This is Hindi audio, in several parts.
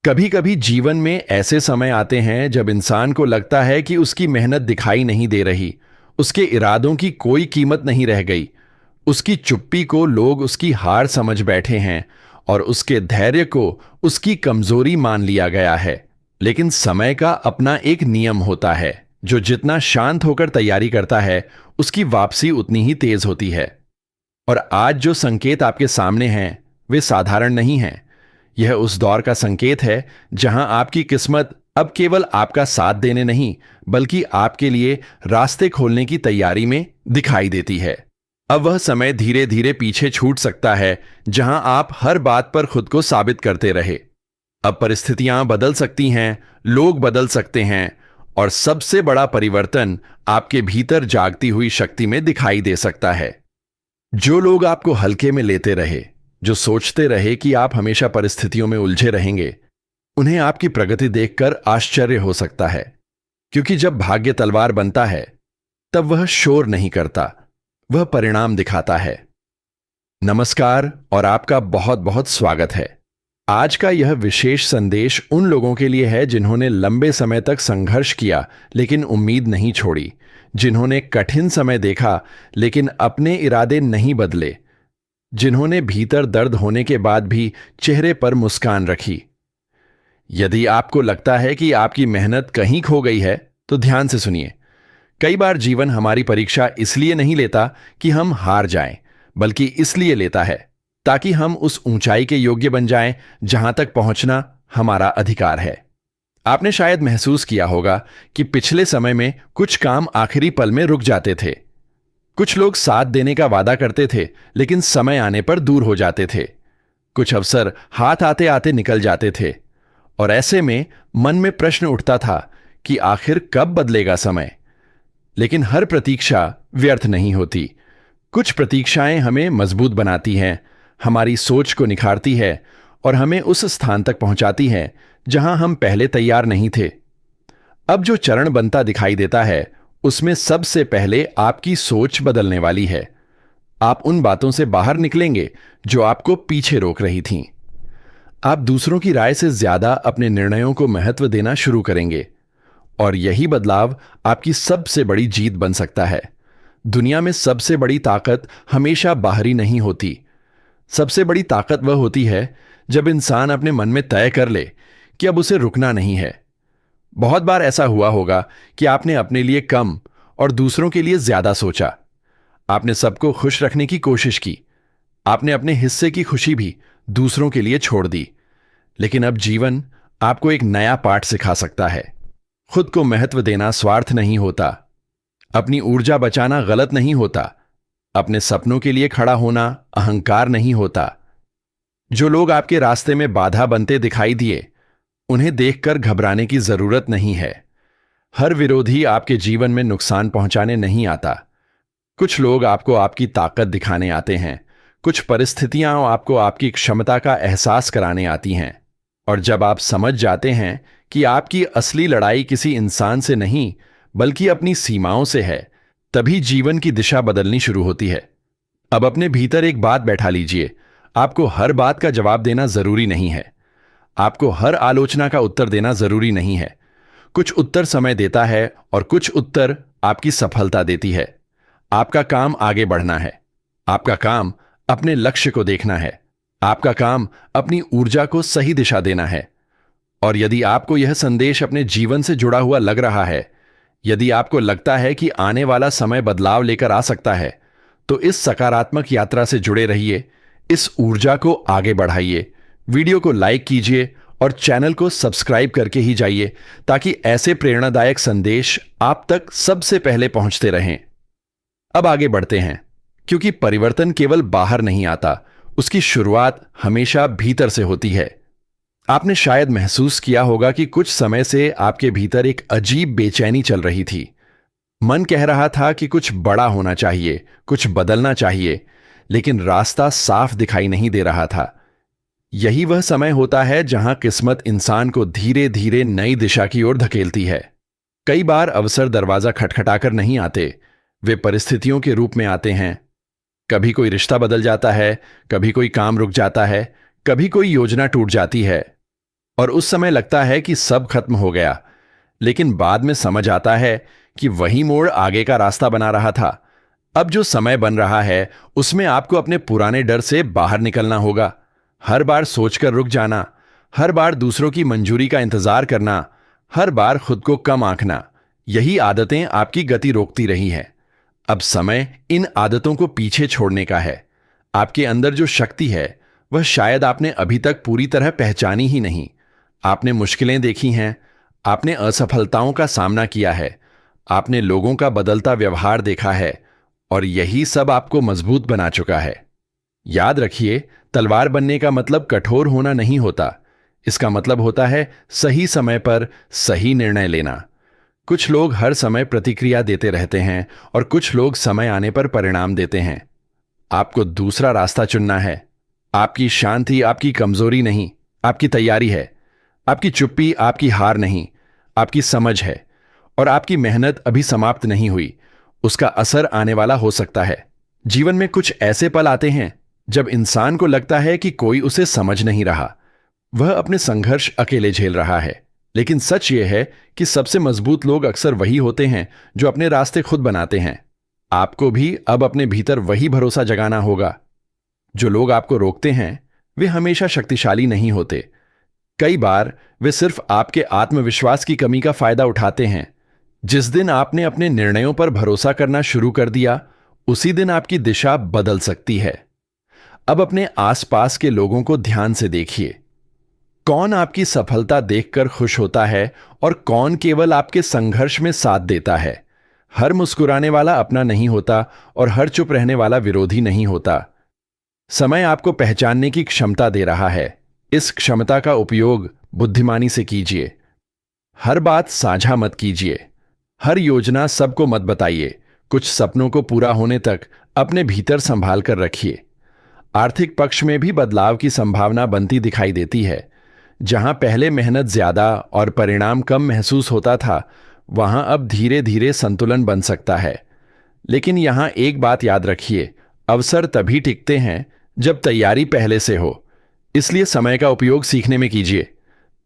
कभी कभी जीवन में ऐसे समय आते हैं जब इंसान को लगता है कि उसकी मेहनत दिखाई नहीं दे रही, उसके इरादों की कोई कीमत नहीं रह गई। उसकी चुप्पी को लोग उसकी हार समझ बैठे हैं और उसके धैर्य को उसकी कमजोरी मान लिया गया है। लेकिन समय का अपना एक नियम होता है, जो जितना शांत होकर तैयारी करता है उसकी वापसी उतनी ही तेज होती है। और आज जो संकेत आपके सामने हैं वे साधारण नहीं हैं। यह उस दौर का संकेत है जहां आपकी किस्मत अब केवल आपका साथ देने नहीं, बल्कि आपके लिए रास्ते खोलने की तैयारी में दिखाई देती है। अब वह समय धीरे धीरे पीछे छूट सकता है जहां आप हर बात पर खुद को साबित करते रहे। अब परिस्थितियां बदल सकती हैं, लोग बदल सकते हैं, और सबसे बड़ा परिवर्तन आपके भीतर जागती हुई शक्ति में दिखाई दे सकता है। जो लोग आपको हल्के में लेते रहे, जो सोचते रहे कि आप हमेशा परिस्थितियों में उलझे रहेंगे, उन्हें आपकी प्रगति देखकर आश्चर्य हो सकता है। क्योंकि जब भाग्य तलवार बनता है तब वह शोर नहीं करता, वह परिणाम दिखाता है। नमस्कार और आपका बहुत बहुत स्वागत है। आज का यह विशेष संदेश उन लोगों के लिए है जिन्होंने लंबे समय तक संघर्ष किया लेकिन उम्मीद नहीं छोड़ी, जिन्होंने कठिन समय देखा लेकिन अपने इरादे नहीं बदले, जिन्होंने भीतर दर्द होने के बाद भी चेहरे पर मुस्कान रखी। यदि आपको लगता है कि आपकी मेहनत कहीं खो गई है तो ध्यान से सुनिए। कई बार जीवन हमारी परीक्षा इसलिए नहीं लेता कि हम हार जाएं, बल्कि इसलिए लेता है ताकि हम उस ऊंचाई के योग्य बन जाएं जहां तक पहुंचना हमारा अधिकार है। आपने शायद महसूस किया होगा कि पिछले समय में कुछ काम आखिरी पल में रुक जाते थे। कुछ लोग साथ देने का वादा करते थे लेकिन समय आने पर दूर हो जाते थे। कुछ अवसर हाथ आते आते निकल जाते थे और ऐसे में मन में प्रश्न उठता था कि आखिर कब बदलेगा समय। लेकिन हर प्रतीक्षा व्यर्थ नहीं होती। कुछ प्रतीक्षाएं हमें मजबूत बनाती हैं, हमारी सोच को निखारती है और हमें उस स्थान तक पहुंचाती है जहां हम पहले तैयार नहीं थे। अब जो चरण बनता दिखाई देता है उसमें सबसे पहले आपकी सोच बदलने वाली है। आप उन बातों से बाहर निकलेंगे जो आपको पीछे रोक रही थीं। आप दूसरों की राय से ज्यादा अपने निर्णयों को महत्व देना शुरू करेंगे और यही बदलाव आपकी सबसे बड़ी जीत बन सकता है। दुनिया में सबसे बड़ी ताकत हमेशा बाहरी नहीं होती। सबसे बड़ी ताकत वह होती है जब इंसान अपने मन में तय कर ले कि अब उसे रुकना नहीं है। बहुत बार ऐसा हुआ होगा कि आपने अपने लिए कम और दूसरों के लिए ज्यादा सोचा। आपने सबको खुश रखने की कोशिश की, आपने अपने हिस्से की खुशी भी दूसरों के लिए छोड़ दी। लेकिन अब जीवन आपको एक नया पाठ सिखा सकता है। खुद को महत्व देना स्वार्थ नहीं होता, अपनी ऊर्जा बचाना गलत नहीं होता, अपने सपनों के लिए खड़ा होना अहंकार नहीं होता। जो लोग आपके रास्ते में बाधा बनते दिखाई दिए, उन्हें देखकर घबराने की जरूरत नहीं है। हर विरोधी आपके जीवन में नुकसान पहुंचाने नहीं आता। कुछ लोग आपको आपकी ताकत दिखाने आते हैं, कुछ परिस्थितियां आपको आपकी क्षमता का एहसास कराने आती हैं। और जब आप समझ जाते हैं कि आपकी असली लड़ाई किसी इंसान से नहीं बल्कि अपनी सीमाओं से है, तभी जीवन की दिशा बदलनी शुरू होती है। अब अपने भीतर एक बात बैठा लीजिए, आपको हर बात का जवाब देना जरूरी नहीं है। आपको हर आलोचना का उत्तर देना जरूरी नहीं है। कुछ उत्तर समय देता है और कुछ उत्तर आपकी सफलता देती है। आपका काम आगे बढ़ना है। आपका काम अपने लक्ष्य को देखना है। आपका काम अपनी ऊर्जा को सही दिशा देना है। और यदि आपको यह संदेश अपने जीवन से जुड़ा हुआ लग रहा है, यदि आपको लगता है कि आने वाला समय बदलाव लेकर आ सकता है, तो इस सकारात्मक यात्रा से जुड़े रहिए, इस ऊर्जा को आगे बढ़ाइए। वीडियो को लाइक कीजिए और चैनल को सब्सक्राइब करके ही जाइए ताकि ऐसे प्रेरणादायक संदेश आप तक सबसे पहले पहुंचते रहें। अब आगे बढ़ते हैं, क्योंकि परिवर्तन केवल बाहर नहीं आता, उसकी शुरुआत हमेशा भीतर से होती है। आपने शायद महसूस किया होगा कि कुछ समय से आपके भीतर एक अजीब बेचैनी चल रही थी। मन कह रहा था कि कुछ बड़ा होना चाहिए, कुछ बदलना चाहिए, लेकिन रास्ता साफ दिखाई नहीं दे रहा था। यही वह समय होता है जहां किस्मत इंसान को धीरे धीरे नई दिशा की ओर धकेलती है। कई बार अवसर दरवाजा खटखटाकर नहीं आते, वे परिस्थितियों के रूप में आते हैं। कभी कोई रिश्ता बदल जाता है, कभी कोई काम रुक जाता है, कभी कोई योजना टूट जाती है। और उस समय लगता है कि सब खत्म हो गया, लेकिन बाद में समझ आता है कि वही मोड़ आगे का रास्ता बना रहा था। अब जो समय बन रहा है उसमें आपको अपने पुराने डर से बाहर निकलना होगा। हर बार सोचकर रुक जाना, हर बार दूसरों की मंजूरी का इंतजार करना, हर बार खुद को कम आंकना, यही आदतें आपकी गति रोकती रही हैं। अब समय इन आदतों को पीछे छोड़ने का है। आपके अंदर जो शक्ति है वह शायद आपने अभी तक पूरी तरह पहचानी ही नहीं। आपने मुश्किलें देखी हैं, आपने असफलताओं का सामना किया है, आपने लोगों का बदलता व्यवहार देखा है, और यही सब आपको मजबूत बना चुका है। याद रखिए, तलवार बनने का मतलब कठोर होना नहीं होता। इसका मतलब होता है सही समय पर सही निर्णय लेना। कुछ लोग हर समय प्रतिक्रिया देते रहते हैं और कुछ लोग समय आने पर परिणाम देते हैं। आपको दूसरा रास्ता चुनना है। आपकी शांति आपकी कमजोरी नहीं, आपकी तैयारी है। आपकी चुप्पी आपकी हार नहीं, आपकी समझ है। और आपकी मेहनत अभी समाप्त नहीं हुई, उसका असर आने वाला हो सकता है। जीवन में कुछ ऐसे पल आते हैं जब इंसान को लगता है कि कोई उसे समझ नहीं रहा, वह अपने संघर्ष अकेले झेल रहा है। लेकिन सच यह है कि सबसे मजबूत लोग अक्सर वही होते हैं जो अपने रास्ते खुद बनाते हैं। आपको भी अब अपने भीतर वही भरोसा जगाना होगा। जो लोग आपको रोकते हैं वे हमेशा शक्तिशाली नहीं होते। कई बार वे सिर्फ आपके आत्मविश्वास की कमी का फायदा उठाते हैं। जिस दिन आपने अपने निर्णयों पर भरोसा करना शुरू कर दिया, उसी दिन आपकी दिशा बदल सकती है। अब अपने आसपास के लोगों को ध्यान से देखिए। कौन आपकी सफलता देखकर खुश होता है और कौन केवल आपके संघर्ष में साथ देता है। हर मुस्कुराने वाला अपना नहीं होता और हर चुप रहने वाला विरोधी नहीं होता। समय आपको पहचानने की क्षमता दे रहा है। इस क्षमता का उपयोग बुद्धिमानी से कीजिए। हर बात साझा मत कीजिए, हर योजना सबको मत बताइए। कुछ सपनों को पूरा होने तक अपने भीतर संभाल कर रखिए। आर्थिक पक्ष में भी बदलाव की संभावना बनती दिखाई देती है। जहां पहले मेहनत ज्यादा और परिणाम कम महसूस होता था, वहां अब धीरे धीरे संतुलन बन सकता है। लेकिन यहां एक बात याद रखिए, अवसर तभी टिकते हैं जब तैयारी पहले से हो। इसलिए समय का उपयोग सीखने में कीजिए।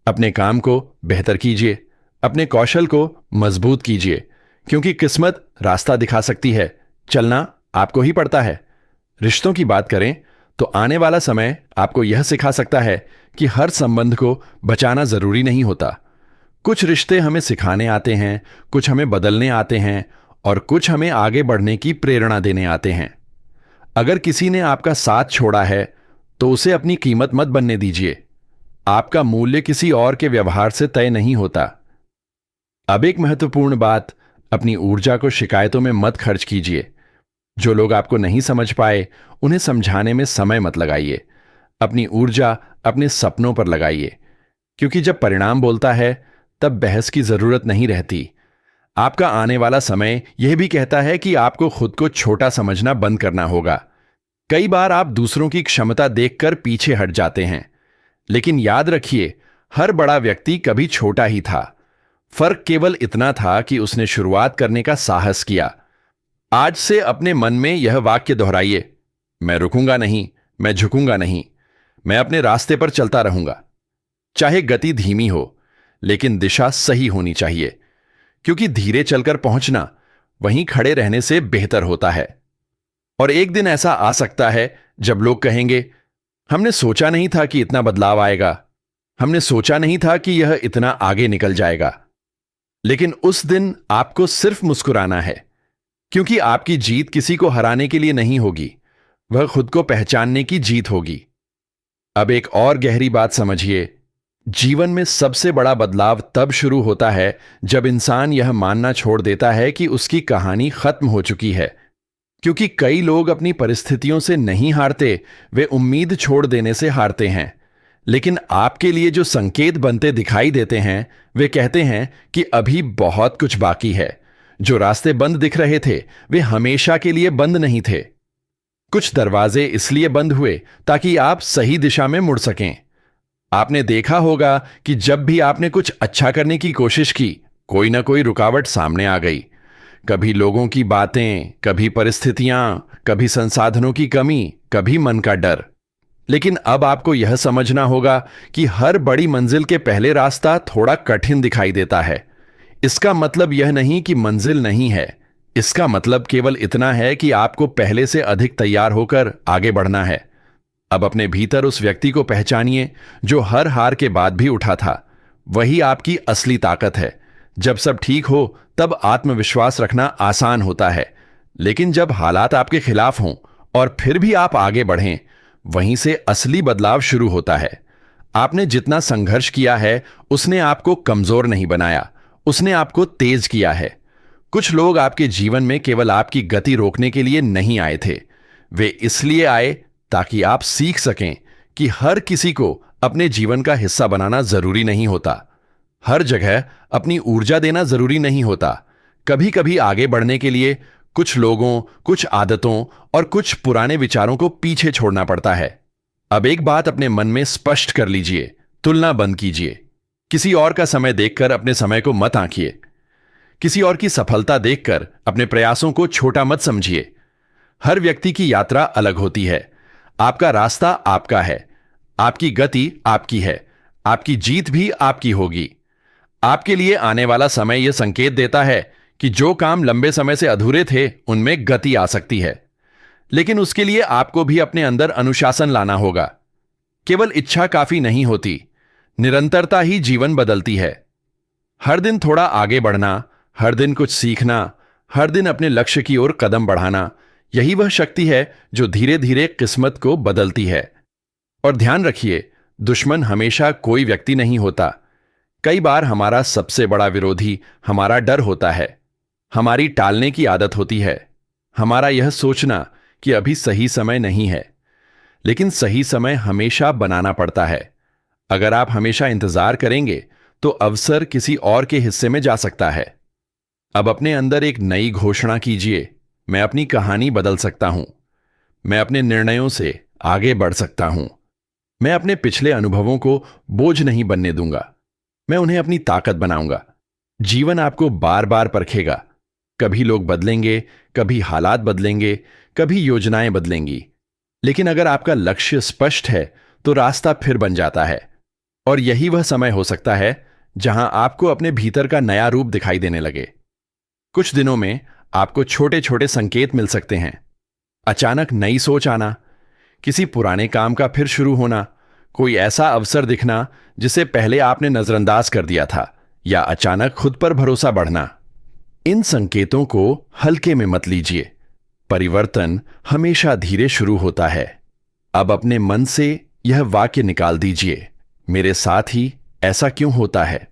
अपने काम को बेहतर कीजिए, अपने कौशल को मजबूत कीजिए, क्योंकि किस्मत रास्ता दिखा सकती है, चलना आपको ही पड़ता है। रिश्तों की बात करें तो आने वाला समय आपको यह सिखा सकता है कि हर संबंध को बचाना जरूरी नहीं होता। कुछ रिश्ते हमें सिखाने आते हैं, कुछ हमें बदलने आते हैं और कुछ हमें आगे बढ़ने की प्रेरणा देने आते हैं। अगर किसी ने आपका साथ छोड़ा है तो उसे अपनी कीमत मत बनने दीजिए। आपका मूल्य किसी और के व्यवहार से तय नहीं होता। अब एक महत्वपूर्ण बात, अपनी ऊर्जा को शिकायतों में मत खर्च कीजिए। जो लोग आपको नहीं समझ पाए उन्हें समझाने में समय मत लगाइए। अपनी ऊर्जा अपने सपनों पर लगाइए, क्योंकि जब परिणाम बोलता है तब बहस की जरूरत नहीं रहती। आपका आने वाला समय यह भी कहता है कि आपको खुद को छोटा समझना बंद करना होगा। कई बार आप दूसरों की क्षमता देखकर पीछे हट जाते हैं, लेकिन याद रखिए, हर बड़ा व्यक्ति कभी छोटा ही था। फर्क केवल इतना था कि उसने शुरुआत करने का साहस किया। आज से अपने मन में यह वाक्य दोहराइए, मैं रुकूंगा नहीं, मैं झुकूंगा नहीं, मैं अपने रास्ते पर चलता रहूंगा। चाहे गति धीमी हो, लेकिन दिशा सही होनी चाहिए, क्योंकि धीरे चलकर पहुंचना वहीं खड़े रहने से बेहतर होता है। और एक दिन ऐसा आ सकता है जब लोग कहेंगे, हमने सोचा नहीं था कि इतना बदलाव आएगा, हमने सोचा नहीं था कि यह इतना आगे निकल जाएगा। लेकिन उस दिन आपको सिर्फ मुस्कुराना है, क्योंकि आपकी जीत किसी को हराने के लिए नहीं होगी, वह खुद को पहचानने की जीत होगी। अब एक और गहरी बात समझिए, जीवन में सबसे बड़ा बदलाव तब शुरू होता है जब इंसान यह मानना छोड़ देता है कि उसकी कहानी खत्म हो चुकी है। क्योंकि कई लोग अपनी परिस्थितियों से नहीं हारते, वे उम्मीद छोड़ देने से हारते हैं। लेकिन आपके लिए जो संकेत बनते दिखाई देते हैं, वे कहते हैं कि अभी बहुत कुछ बाकी है। जो रास्ते बंद दिख रहे थे, वे हमेशा के लिए बंद नहीं थे। कुछ दरवाजे इसलिए बंद हुए ताकि आप सही दिशा में मुड़ सकें। आपने देखा होगा कि जब भी आपने कुछ अच्छा करने की कोशिश की, कोई ना कोई रुकावट सामने आ गई। कभी लोगों की बातें, कभी परिस्थितियां, कभी संसाधनों की कमी, कभी मन का डर। लेकिन अब आपको यह समझना होगा कि हर बड़ी मंजिल के पहले रास्ता थोड़ा कठिन दिखाई देता है। इसका मतलब यह नहीं कि मंजिल नहीं है, इसका मतलब केवल इतना है कि आपको पहले से अधिक तैयार होकर आगे बढ़ना है। अब अपने भीतर उस व्यक्ति को पहचानिए जो हर हार के बाद भी उठा था। वही आपकी असली ताकत है। जब सब ठीक हो तब आत्मविश्वास रखना आसान होता है, लेकिन जब हालात आपके खिलाफ हों और फिर भी आप आगे बढ़ें, वहीं से असली बदलाव शुरू होता है। आपने जितना संघर्ष किया है उसने आपको कमजोर नहीं बनाया, उसने आपको तेज किया है। कुछ लोग आपके जीवन में केवल आपकी गति रोकने के लिए नहीं आए थे, वे इसलिए आए ताकि आप सीख सकें कि हर किसी को अपने जीवन का हिस्सा बनाना जरूरी नहीं होता। हर जगह अपनी ऊर्जा देना जरूरी नहीं होता। कभी कभी आगे बढ़ने के लिए कुछ लोगों, कुछ आदतों और कुछ पुराने विचारों को पीछे छोड़ना पड़ता है। अब एक बात अपने मन में स्पष्ट कर लीजिए, तुलना बंद कीजिए। किसी और का समय देखकर अपने समय को मत आंकिए। किसी और की सफलता देखकर अपने प्रयासों को छोटा मत समझिए। हर व्यक्ति की यात्रा अलग होती है। आपका रास्ता आपका है, आपकी गति आपकी है, आपकी जीत भी आपकी होगी। आपके लिए आने वाला समय यह संकेत देता है कि जो काम लंबे समय से अधूरे थे उनमें गति आ सकती है, लेकिन उसके लिए आपको भी अपने अंदर अनुशासन लाना होगा। केवल इच्छा काफी नहीं होती, निरंतरता ही जीवन बदलती है। हर दिन थोड़ा आगे बढ़ना, हर दिन कुछ सीखना, हर दिन अपने लक्ष्य की ओर कदम बढ़ाना, यही वह शक्ति है जो धीरे धीरे किस्मत को बदलती है। और ध्यान रखिए, दुश्मन हमेशा कोई व्यक्ति नहीं होता। कई बार हमारा सबसे बड़ा विरोधी हमारा डर होता है, हमारी टालने की आदत होती है, हमारा यह सोचना कि अभी सही समय नहीं है। लेकिन सही समय हमेशा बनाना पड़ता है। अगर आप हमेशा इंतजार करेंगे तो अवसर किसी और के हिस्से में जा सकता है। अब अपने अंदर एक नई घोषणा कीजिए, मैं अपनी कहानी बदल सकता हूं, मैं अपने निर्णयों से आगे बढ़ सकता हूं, मैं अपने पिछले अनुभवों को बोझ नहीं बनने दूंगा, मैं उन्हें अपनी ताकत बनाऊंगा। जीवन आपको बार बार परखेगा। कभी लोग बदलेंगे, कभी हालात बदलेंगे, कभी योजनाएं बदलेंगी, लेकिन अगर आपका लक्ष्य स्पष्ट है तो रास्ता फिर बन जाता है। और यही वह समय हो सकता है जहां आपको अपने भीतर का नया रूप दिखाई देने लगे। कुछ दिनों में आपको छोटे छोटे संकेत मिल सकते हैं। अचानक नई सोच आना, किसी पुराने काम का फिर शुरू होना, कोई ऐसा अवसर दिखना जिसे पहले आपने नजरअंदाज कर दिया था, या अचानक खुद पर भरोसा बढ़ना। इन संकेतों को हल्के में मत लीजिए। परिवर्तन हमेशा धीरे शुरू होता है। अब अपने मन से यह वाक्य निकाल दीजिए, मेरे साथ ही ऐसा क्यों होता है।